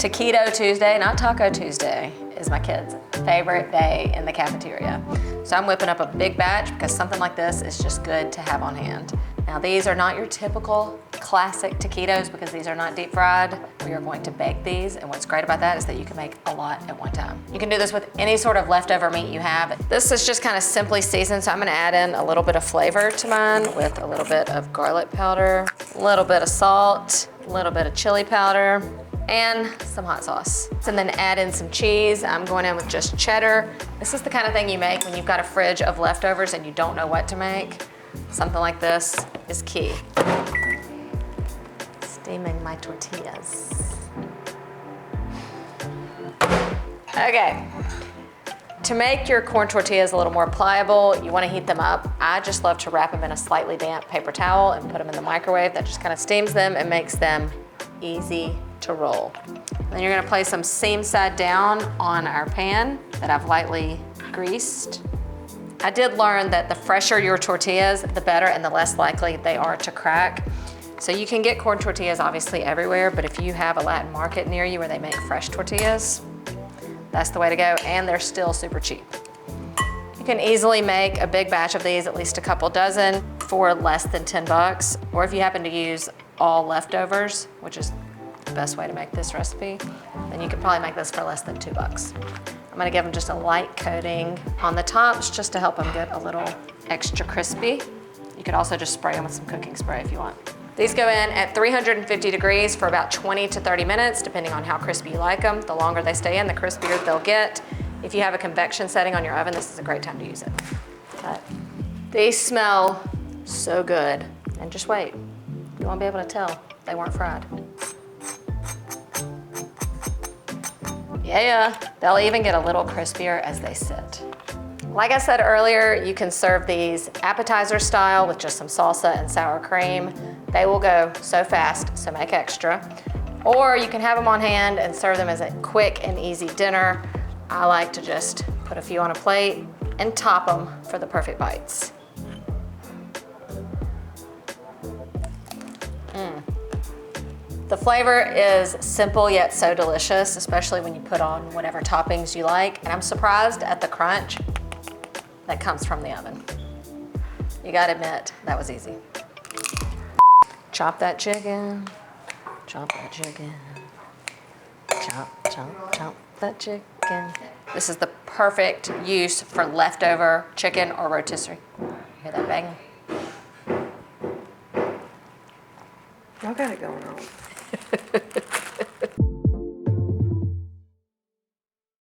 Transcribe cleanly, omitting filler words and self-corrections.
Taquito Tuesday, not Taco Tuesday, is my kids' favorite day in the cafeteria. So I'm whipping up a big batch because something like this is just good to have on hand. Now these are not your typical classic taquitos because these are not deep fried. We are going to bake these, and what's great about that is that you can make a lot at one time. You can do this with any sort of leftover meat you have. This is just kind of simply seasoned, so I'm gonna add in a little bit of flavor to mine with a little bit of garlic powder, a little bit of salt, a little bit of chili powder, and some hot sauce. And then add in some cheese. I'm going in with just cheddar. This is the kind of thing you make when you've got a fridge of leftovers and you don't know what to make. Something like this is key. Steaming my tortillas. Okay. To make your corn tortillas a little more pliable, you want to heat them up. I just love to wrap them in a slightly damp paper towel and put them in the microwave. That just kind of steams them and makes them easy to roll. Then you're gonna place them seam side down on our pan that I've lightly greased. I did learn that the fresher your tortillas, the better and the less likely they are to crack. So you can get corn tortillas obviously everywhere, but if you have a Latin market near you where they make fresh tortillas, that's the way to go, and they're still super cheap. You can easily make a big batch of these, at least a couple dozen, for less than 10 bucks. Or if you happen to use all leftovers, which is the best way to make this recipe, then you could probably make this for less than 2 bucks. I'm gonna give them just a light coating on the tops just to help them get a little extra crispy. You could also just spray them with some cooking spray if you want. These go in at 350 degrees for about 20 to 30 minutes, depending on how crispy you like them. The longer they stay in, the crispier they'll get. If you have a convection setting on your oven, this is a great time to use it. But these smell so good. And just wait, you won't be able to tell they weren't fried. Yeah, they'll even get a little crispier as they sit. Like I said earlier, you can serve these appetizer style with just some salsa and sour cream. They will go so fast, so make extra. Or you can have them on hand and serve them as a quick and easy dinner. I like to just put a few on a plate and top them for the perfect bites. The flavor is simple yet so delicious, especially when you put on whatever toppings you like. And I'm surprised at the crunch that comes from the oven. You gotta admit, that was easy. Chop that chicken, chop that chicken, chop, chop, chop that chicken. This is the perfect use for leftover chicken or rotisserie. Hear that banging? I got it going on.